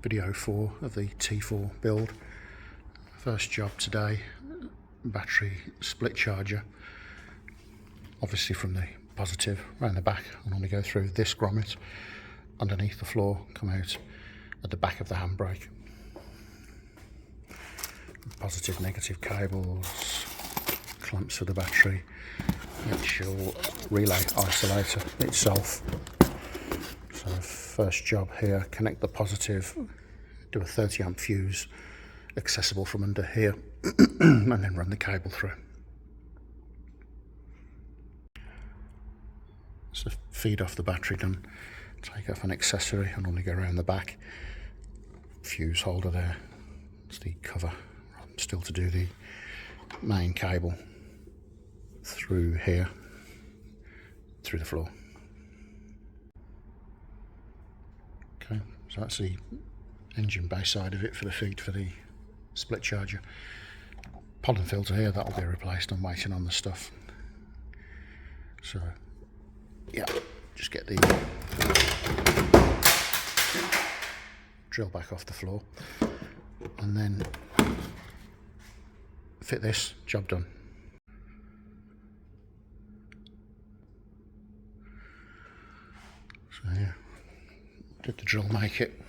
video 4 of the T4 build. First job today, battery split charger. Obviously from the positive around the back, I normally go through this grommet underneath the floor, come out at the back of the handbrake. Positive negative cables, clamps for the battery, actual relay isolator itself. So first job here, connect the positive, do a 30 amp fuse accessible from under here and then run the cable through. So feed off the battery done, take off an accessory and only go around the back. Fuse holder there, it's the cover. Still to do the main cable through here, through the floor. Okay, so that's the engine bay side of it for the feed for the split charger. Pollen filter here, that'll be replaced. I'm waiting on the stuff. So yeah, just get the drill back off the floor and then fit this, job done. So yeah, did the drill make it?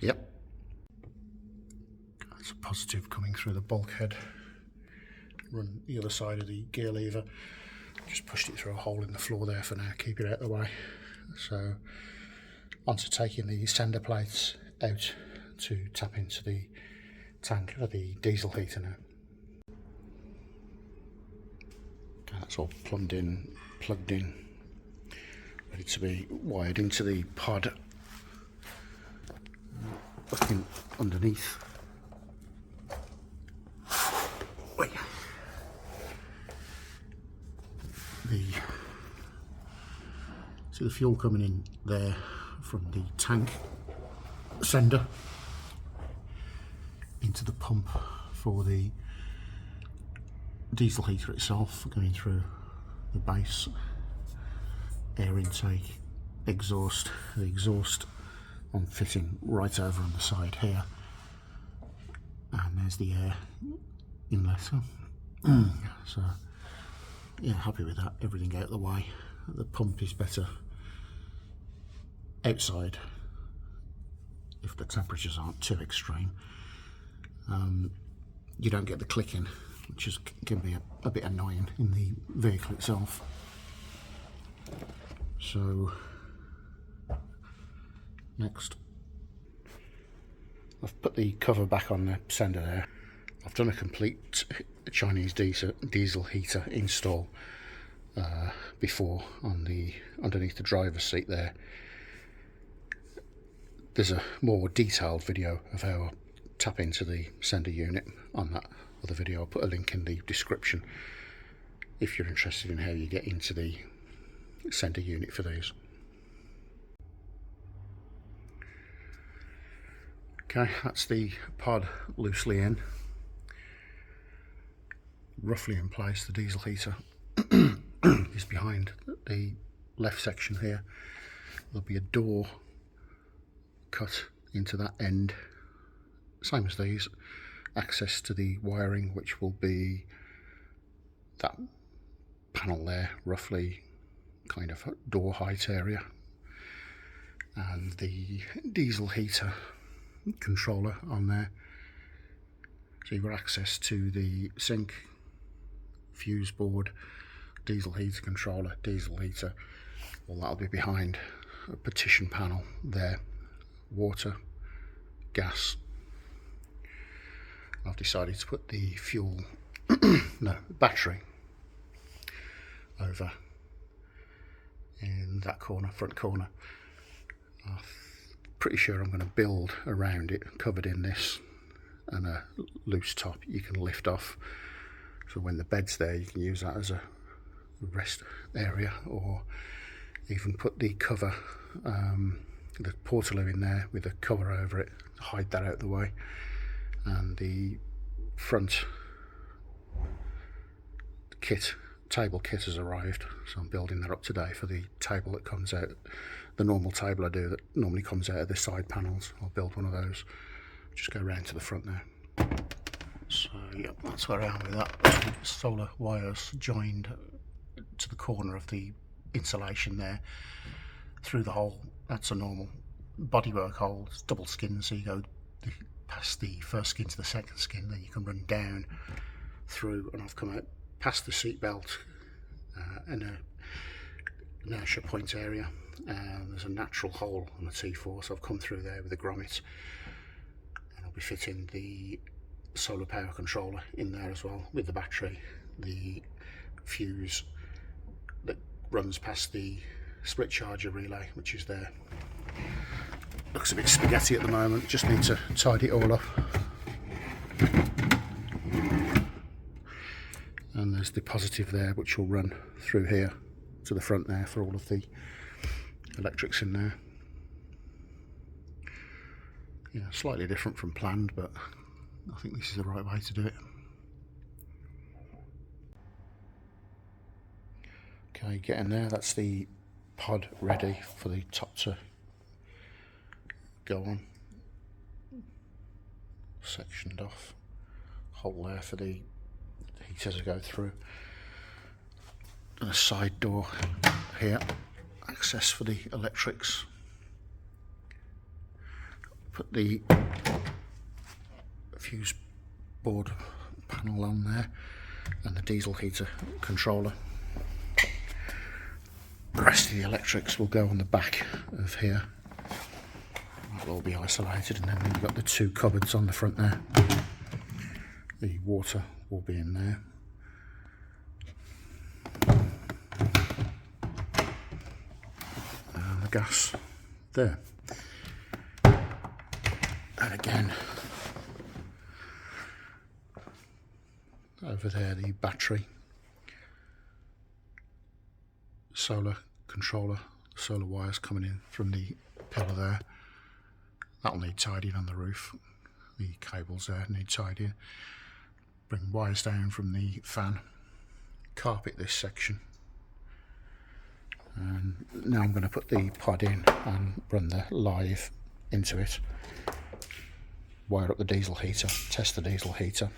Yep. That's a positive coming through the bulkhead. Run the other side of the gear lever. Just pushed it through a hole in the floor there for now, keep it out of the way. So onto taking the sender plates out to tap into the tank for the diesel heater now. Okay, that's all plugged in, ready to be wired into the pod. Looking underneath. Wait. See the fuel coming in there from the tank sender into the pump for the diesel heater itself, going through the base, air intake, exhaust, the exhaust on fitting right over on the side here, and there's the air inlet. So yeah, happy with that, everything out of the way. The pump is better outside if the temperatures aren't too extreme. You don't get the clicking, which can be a bit annoying in the vehicle itself. So next, I've put the cover back on the sender there. I've done a complete Chinese diesel heater install before on the underneath the driver's seat there. There's a more detailed video of how I tap into the sender unit on that other video. I'll put a link in the description if you're interested in how you get into the sender unit for these. Okay, that's the pod loosely in, roughly in place. The diesel heater is behind the left section here. There'll be a door cut into that end, same as these. Access to the wiring, which will be that panel there, roughly kind of door height area, and the diesel heater controller on there. So you've got access to the sink, fuse board, diesel heater controller, diesel heater. All that'll be behind a partition panel there. Water, gas. I've decided to put the fuel, battery over in that corner, front corner. I'm pretty sure I'm going to build around it, covered in this, and a loose top you can lift off. So when the bed's there, you can use that as a rest area, or even put the cover, the portaloo in there with a cover over it, hide that out of the way, and the front kit table kit has arrived, so I'm building that up today for the table that comes out, the normal table I do that normally comes out of the side panels. I'll build one of those. Just go around to the front now. So yep, that's where I am with that. Solar wires joined to the corner of the insulation there through the hole. That's a normal bodywork hole. It's double skin, so you go past the first skin to the second skin, then you can run down through, and I've come out past the seat belt and a inertia point area, and there's a natural hole on the T4, so I've come through there with a grommet, and I'll be fitting the solar power controller in there as well with the battery, the fuse that runs past the split charger relay, which is there. Looks a bit spaghetti at the moment, just need to tidy it all up. And there's the positive there, which will run through here to the front there for all of the electrics in there. Yeah, slightly different from planned, but I think this is the right way to do it. Okay, getting there, that's the pod ready for the top to go on. Sectioned off. Hole there for the heater to go through. And a side door here. Access for the electrics. Put the fuse board panel on there and the diesel heater controller. The rest of the electrics will go on the back of here. That'll all be isolated, and then you've got the two cupboards on the front there. The water will be in there. And the gas there. And again, over there the battery, solar controller, solar wires coming in from the pillar there. That'll need tidying on the roof. The cables there need tidying. Bring wires down from the fan. Carpet this section. And now I'm going to put the pod in and run the live into it. Wire up the diesel heater, test the diesel heater.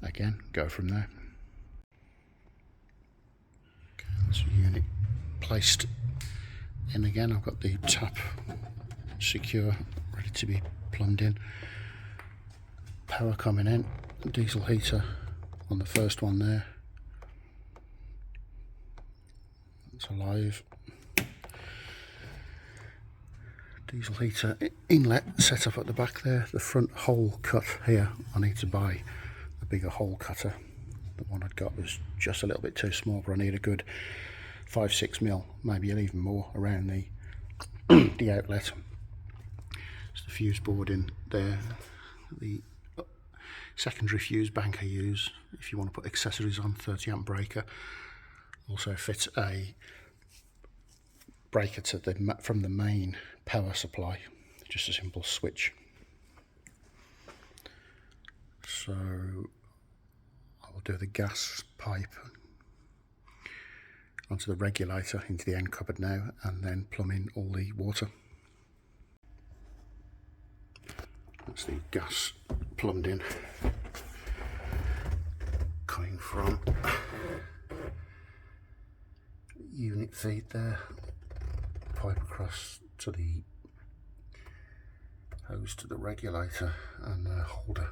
Again, go from there. Okay, that's the unit placed in again. I've got the tap secure, ready to be plumbed in. Power coming in, diesel heater on the first one there. It's alive. Diesel heater inlet set up at the back there. The front hole cut here, I need to buy a bigger hole cutter. The one I'd got was just a little bit too small, but I need a good 5-6mm, maybe even more, around the outlet. There's the fuse board in there. The secondary fuse bank I use if you want to put accessories on, 30 amp breaker. Also fit a breaker to from the main power supply, just a simple switch. So I will do the gas pipe onto the regulator into the end cupboard now, and then plumb in all the water. That's the gas plumbed in, coming from unit feed there, pipe across to the hose to the regulator, and the holder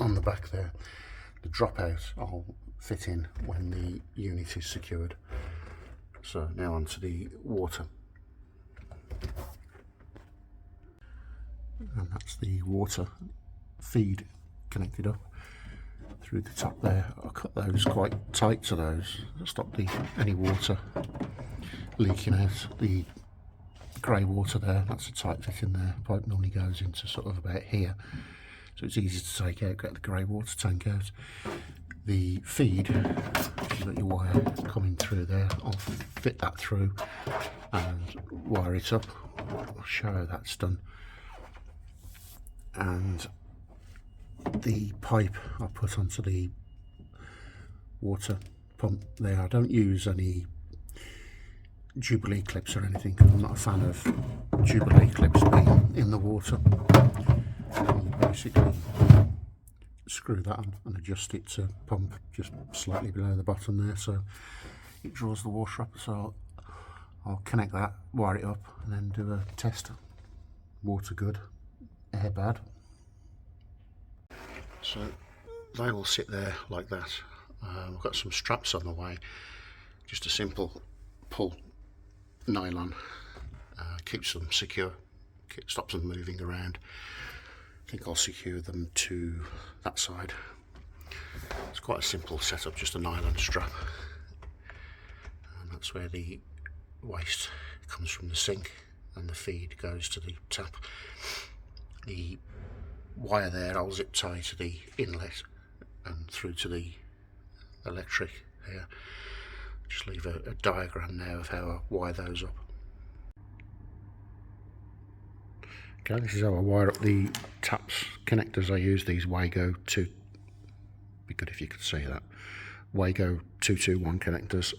on the back there. The dropout I'll fit in when the unit is secured. So now onto the water. And that's the water feed connected up through the top there. I cut those quite tight to those, stop any water leaking out. The grey water there, that's a tight fit in there. The pipe normally goes into sort of about here, so it's easy to take out, get the grey water tank out. The feed, you've got your wire coming through there, I'll fit that through and wire it up. I'll show how that's done. And the pipe I put onto the water pump there. I don't use any Jubilee clips or anything. I'm not a fan of Jubilee clips being in the water. You basically screw that on and adjust it to pump just slightly below the bottom there, so it draws the water up. So I'll connect that, wire it up, and then do a test. Water good, air bad. So they will sit there like that. I've got some straps on the way, just a simple pull nylon, keeps them secure, stops them moving around. I think I'll secure them to that side. It's quite a simple setup, just a nylon strap, and that's where the waste comes from the sink and the feed goes to the tap. The wire there I'll zip tie to the inlet and through to the electric here. Just leave a diagram now of how I wire those up. Okay, this is how I wire up the taps connectors. I use these Wago 2, be good if you could see that, Wago 221 connectors.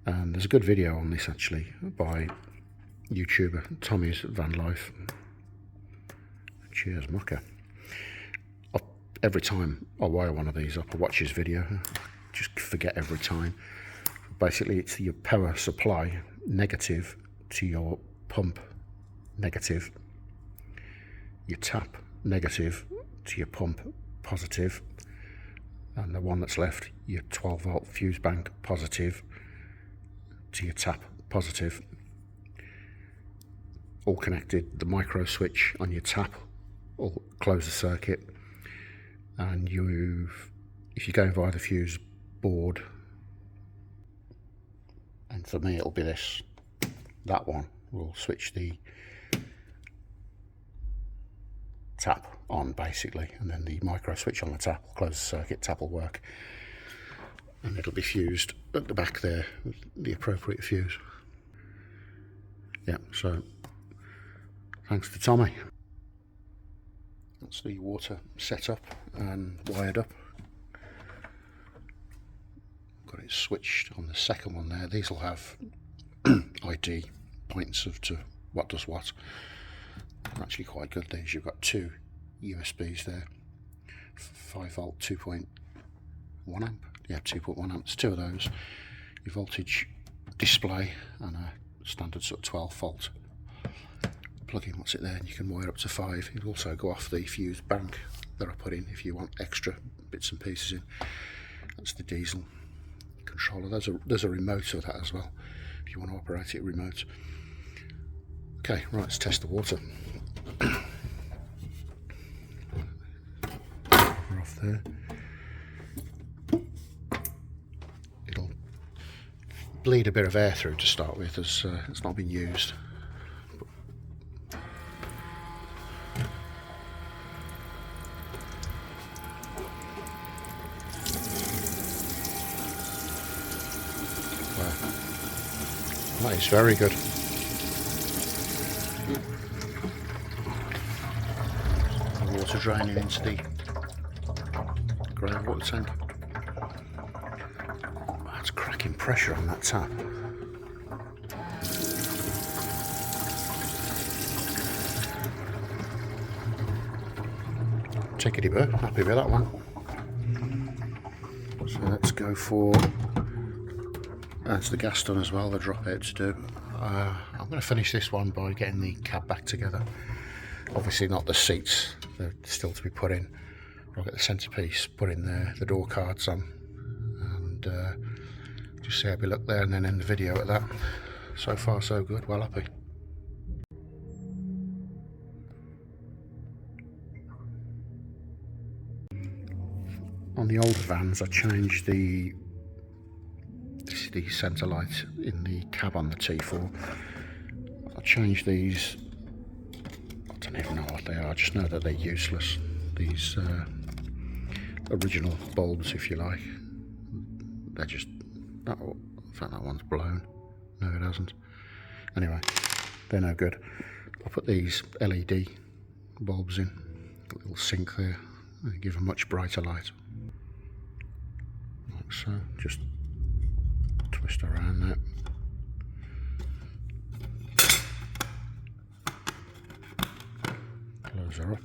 And there's a good video on this actually by YouTuber Tommy's Van Life. Cheers, mucker. Every time I wire one of these up, I watch his video, just forget every time. Basically, it's your power supply negative to your pump negative, your tap negative to your pump positive, and the one that's left, your 12 volt fuse bank positive to your tap positive. All connected. The micro switch on your tap will close the circuit, and if you're going via the fuse board, and for me it'll be this, that one will switch the tap on basically, and then the micro switch on the tap will close the circuit, tap will work, and it'll be fused at the back there with the appropriate fuse. Yeah, so thanks to Tommy. That's the water set up and wired up. Got it switched on the second one there. These will have ID points of to what does what. They're actually quite good, these. You've got two USBs there, 5 volt 2.1 amp, yeah, 2.1 amps, two of those, your voltage display, and a standard sort of 12 volt plug in. What's it there, and you can wire up to 5. It'll also go off the fuse bank that I put in if you want extra bits and pieces in. That's the diesel controller. There's a remote for that as well if you want to operate it remote. Okay, right, let's test the water. We're off there. It'll bleed a bit of air through to start with, as it's not been used. That is very good. The water draining into the grey water tank. That's cracking pressure on that tap. Tickety boo, happy with that one. So let's go for, that's the gas done as well, the drop out to do. I'm going to finish this one by getting the cab back together. Obviously not the seats, they're still to be put in. I'll get the centrepiece put in there, the door cards on, and just see how we look there, and then end the video at that. So far so good, well happy. On the older vans I changed the centre light in the cab on the T4. I changed these, I don't even know what they are, I just know that they're useless. These original bulbs, if you like, they're just, oh, in fact that one's blown, no it hasn't. Anyway, they're no good. I'll put these LED bulbs in, a little sink there, they give a much brighter light. So just twist around that. Close her up,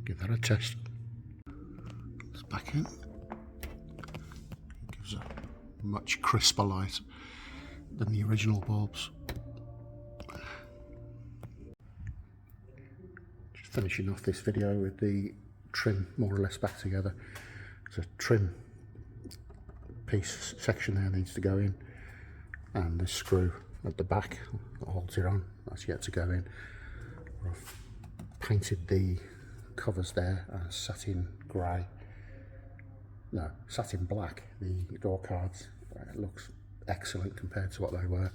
give that a test. It's back in. Gives a much crisper light than the original bulbs. Just finishing off this video with the trim more or less back together. There's a trim piece section there needs to go in, and the screw at the back that holds it on, that's yet to go in. I've painted the covers there as satin grey, no, satin black, the door cards. It looks excellent compared to what they were.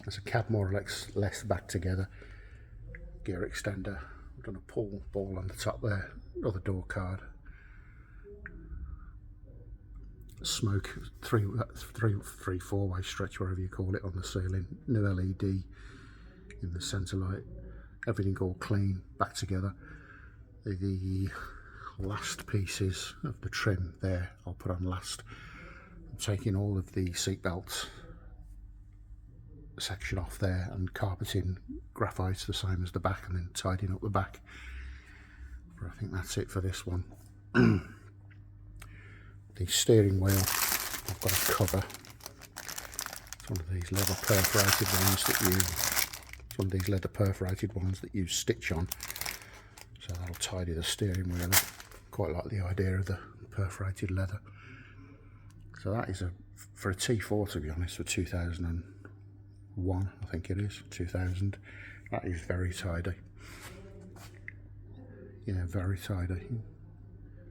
There's a cab more or less back together, gear extender. I've done a pull ball on the top there, another door card. Smoke, three four-way stretch, whatever you call it, on the ceiling. New LED in the centre light. Everything all clean, back together. The last pieces of the trim there I'll put on last. I'm taking all of the seat belts section off there and carpeting graphite the same as the back, and then tidying up the back. But I think that's it for this one. The steering wheel, I've got a cover. It's one of these leather perforated ones that you stitch on. So that'll tidy the steering wheel up. Quite like the idea of the perforated leather. So that is for a T4, to be honest, for 2001, I think it is, 2000. That is very tidy. Yeah, very tidy.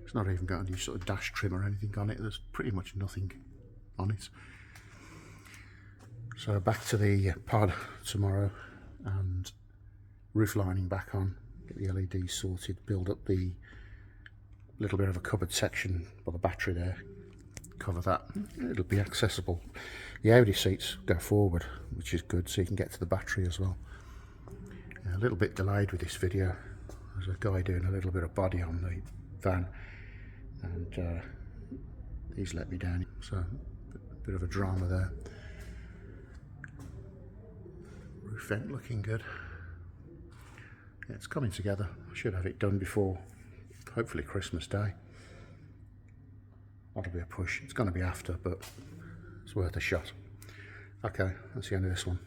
It's not even got any sort of dash trim or anything on it. There's pretty much nothing on it. So back to the pod tomorrow, and roof lining back on, get the LEDs sorted, build up the little bit of a cupboard section by the battery there, cover that. It'll be accessible. The Audi seats go forward, which is good, so you can get to the battery as well. A little bit delayed with this video. There's a guy doing a little bit of body on the van, and he's let me down, so a bit of a drama there. Roof vent looking good. Yeah, it's coming together. I should have it done before, hopefully, Christmas Day. That'll be a push. It's going to be after, but it's worth a shot. Okay, that's the end of this one.